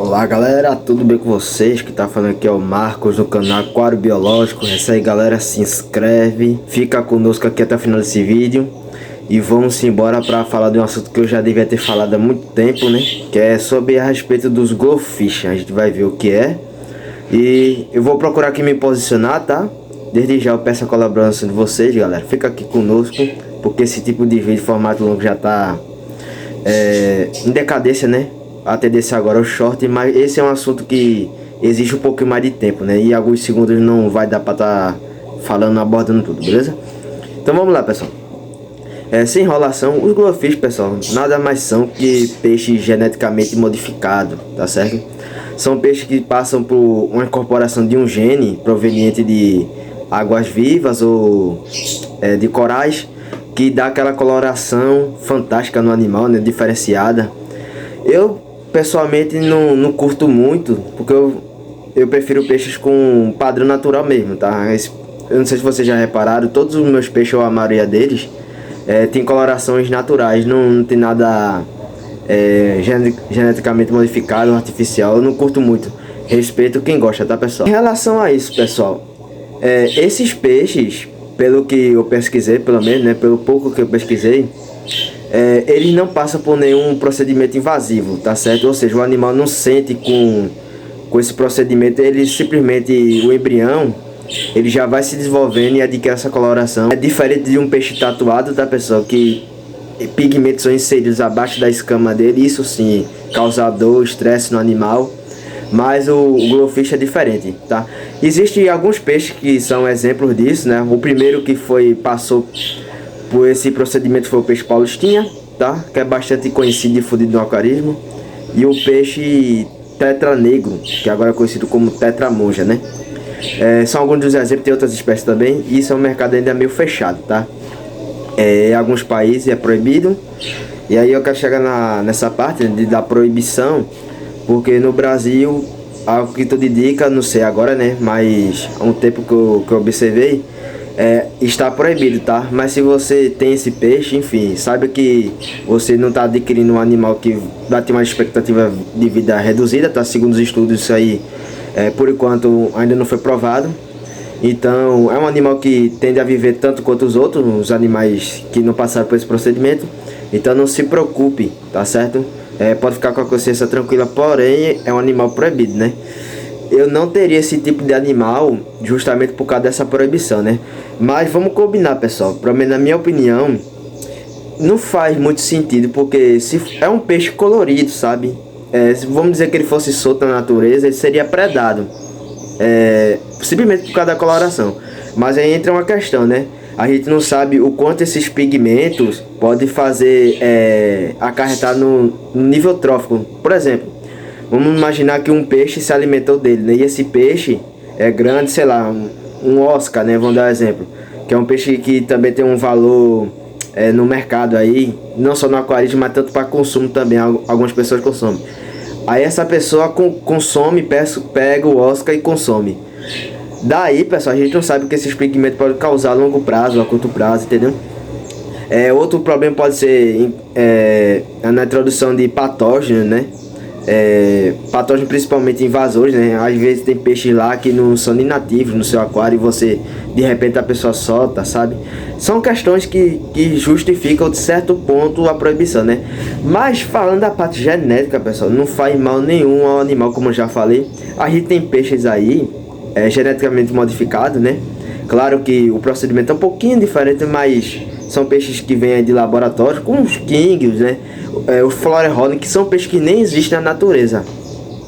Olá galera, tudo bem com vocês? Que tá falando aqui é o Marcos do canal Aquário Biológico. É isso aí galera, se inscreve, fica conosco aqui até o final desse vídeo. E vamos embora para falar de um assunto que eu já devia ter falado há muito tempo, né? Que é sobre a respeito dos Glowfish. A gente vai ver o que é. E eu vou procurar aqui me posicionar, tá? Desde já eu peço a colaboração de vocês galera. Fica aqui conosco, porque esse tipo de vídeo formato longo já tá em decadência, né? A tendência agora é o short, mas esse é um assunto que exige um pouquinho mais de tempo, né? E alguns segundos não vai dar para estar falando, abordando tudo, beleza? Então vamos lá, pessoal. Sem enrolação, os Glowfish, pessoal, nada mais são que peixes geneticamente modificados, tá certo? São peixes que passam por uma incorporação de um gene proveniente de águas vivas ou de corais, que dá aquela coloração fantástica no animal, né? Diferenciada. Eu pessoalmente não curto muito, porque eu prefiro peixes com padrão natural mesmo, tá? Eu não sei se vocês já repararam, todos os meus peixes, ou a maioria deles, tem colorações naturais, não tem nada geneticamente modificado, artificial. Eu não curto muito, respeito quem gosta, tá pessoal? Em relação a isso, pessoal, esses peixes, pelo que eu pesquisei, pelo menos, né, pelo pouco que eu pesquisei, eles não passam por nenhum procedimento invasivo, tá certo? Ou seja, o animal não sente com esse procedimento, ele simplesmente, o embrião, ele já vai se desenvolvendo e adquire essa coloração. É diferente de um peixe tatuado, tá pessoal? Que pigmentos são inseridos abaixo da escama dele, isso sim causa dor, estresse no animal. Mas o Glowfish é diferente, tá? Existem alguns peixes que são exemplos disso, né? O primeiro que passou por esse procedimento foi o peixe paulistinha, tá? Que é bastante conhecido e difundido no aquarismo. E o peixe tetra negro, que agora é conhecido como tetra monja, né? São alguns dos exemplos, tem outras espécies também. E isso é um mercado ainda meio fechado, tá? Em alguns países é proibido. E aí eu quero chegar nessa parte, né, da proibição, porque no Brasil, algo que tudo indica, não sei agora, né? Mas há um tempo que eu observei, está proibido, tá? Mas se você tem esse peixe, enfim, saiba que você não está adquirindo um animal que vai ter uma expectativa de vida reduzida, tá? Segundo os estudos, isso aí, por enquanto, ainda não foi provado. Então, é um animal que tende a viver tanto quanto os outros, os animais que não passaram por esse procedimento. Então, não se preocupe, tá certo? Pode ficar com a consciência tranquila, porém, é um animal proibido, né? Eu não teria esse tipo de animal justamente por causa dessa proibição, né? Mas vamos combinar, pessoal. Pelo menos na minha opinião, não faz muito sentido, porque se é um peixe colorido, sabe? Vamos dizer que ele fosse solto na natureza, ele seria predado. Simplesmente por causa da coloração. Mas aí entra uma questão, né? A gente não sabe o quanto esses pigmentos podem fazer acarretar no nível trófico. Por exemplo, vamos imaginar que um peixe se alimentou dele, né? E esse peixe é grande, sei lá, um Oscar, né? Vamos dar um exemplo. Que é um peixe que também tem um valor no mercado aí, não só no aquarismo, mas tanto para consumo também. Algumas pessoas consomem. Aí essa pessoa consome, pega o Oscar e consome. Daí, pessoal, a gente não sabe o que esses pigmentos podem causar a longo prazo, a curto prazo, entendeu? Outro problema pode ser na introdução de patógenos, né? Patógenos principalmente invasores, né? Às vezes tem peixes lá que não são nem nativos no seu aquário e você, de repente, a pessoa solta, sabe? São questões que justificam de certo ponto a proibição, né? Mas falando da parte genética, pessoal, não faz mal nenhum ao animal, como eu já falei. A gente tem peixes aí geneticamente modificados, né? Claro que o procedimento é um pouquinho diferente, mas são peixes que vêm de laboratório, como os kings, né? Os Florerhorn, que são peixes que nem existem na natureza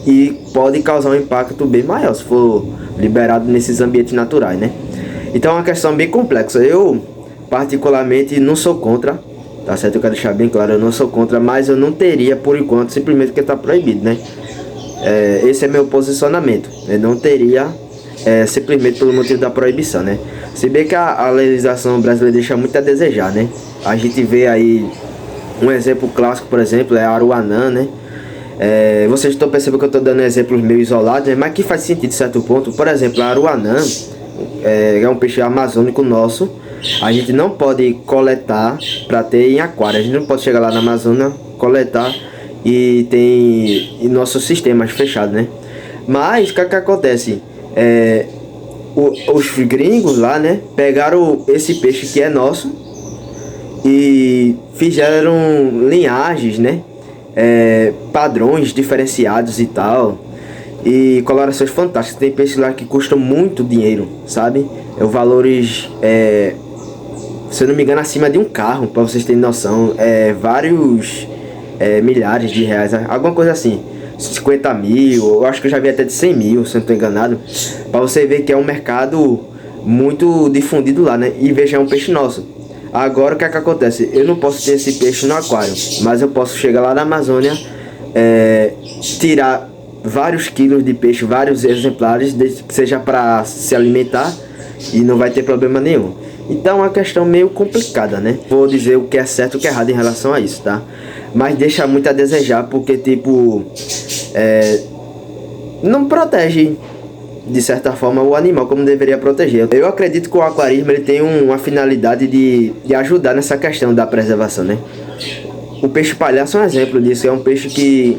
e podem causar um impacto bem maior se for liberado nesses ambientes naturais, né? Então é uma questão bem complexa. Eu particularmente não sou contra, tá certo? Eu quero deixar bem claro, eu não sou contra, mas eu não teria por enquanto, simplesmente porque está proibido, né? Esse é meu posicionamento. Eu não teria simplesmente pelo motivo da proibição, né? Se bem que a legislação brasileira deixa muito a desejar, né? A gente vê aí um exemplo clássico, por exemplo, é a aruanã, né? Vocês estão percebendo que eu estou dando exemplos meio isolados, né? Mas que faz sentido em certo ponto. Por exemplo, a aruanã é um peixe amazônico nosso. A gente não pode coletar para ter em aquário. A gente não pode chegar lá na Amazônia, coletar e tem nossos sistemas fechados, né? Mas o que acontece? Os gringos lá, né, pegaram esse peixe que é nosso e fizeram linhagens, né, padrões diferenciados e tal, e colorações fantásticas. Tem peixes lá que custam muito dinheiro, sabe? Valores, se eu não me engano, acima de um carro, para vocês terem noção. Vários milhares de reais, alguma coisa assim. 50 mil, eu acho que eu já vi até de 100 mil, se eu não estou enganado. Para você ver que é um mercado muito difundido lá, né? E veja, é um peixe nosso. Agora o que é que acontece? Eu não posso ter esse peixe no aquário, mas eu posso chegar lá na Amazônia, tirar vários quilos de peixe, vários exemplares, desde que seja para se alimentar, e não vai ter problema nenhum. Então é uma questão meio complicada, né? Vou dizer o que é certo e o que é errado em relação a isso, tá? Mas deixa muito a desejar, porque tipo, não protege de certa forma o animal como deveria proteger. Eu acredito que o aquarismo ele tem uma finalidade de ajudar nessa questão da preservação, né? O peixe palhaço é um exemplo disso. É um peixe que,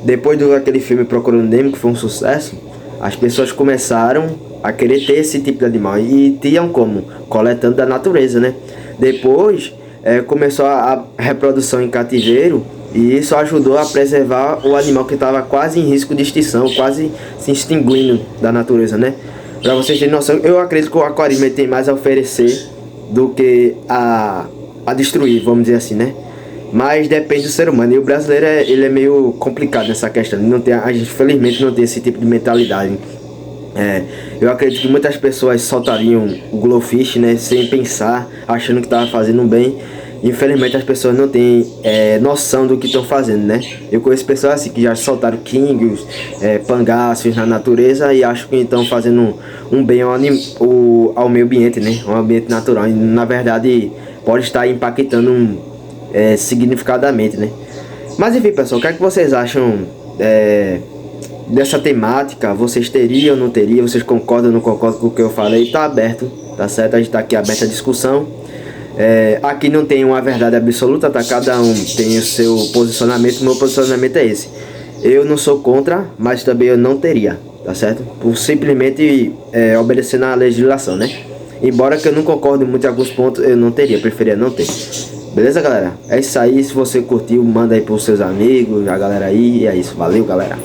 depois daquele filme Procurando Nemo, que foi um sucesso, as pessoas começaram a querer ter esse tipo de animal, e tinham como? Coletando da natureza, né? Depois começou a reprodução em cativeiro, e isso ajudou a preservar o animal que estava quase em risco de extinção, quase se extinguindo da natureza, né? Para vocês terem noção, eu acredito que o aquarismo tem mais a oferecer do que a destruir, vamos dizer assim, né? Mas depende do ser humano, e o brasileiro ele é meio complicado nessa questão. Não tem, a gente felizmente não tem esse tipo de mentalidade. Eu acredito que muitas pessoas soltariam o Glowfish, né, sem pensar, achando que estava fazendo um bem. Infelizmente as pessoas não têm noção do que estão fazendo, né? Eu conheço pessoas assim que já soltaram kings, pangaços na natureza, e acham que estão fazendo um bem ao meio ambiente, né? Um ambiente natural, e na verdade pode estar impactando significadamente, né? Mas enfim, pessoal, o que é que vocês acham dessa temática? Vocês teriam ou não teriam? Vocês concordam ou não concordam com o que eu falei? Tá aberto, tá certo? A gente tá aqui aberto à discussão. Aqui não tem uma verdade absoluta, tá? Cada um tem o seu posicionamento. O meu posicionamento é esse. Eu não sou contra, mas também eu não teria, tá certo? Por simplesmente obedecer na legislação, né? Embora que eu não concorde muito em alguns pontos, eu não teria, preferia não ter. Beleza, galera? É isso aí. Se você curtiu, manda aí pros seus amigos, a galera aí. E é isso. Valeu, galera.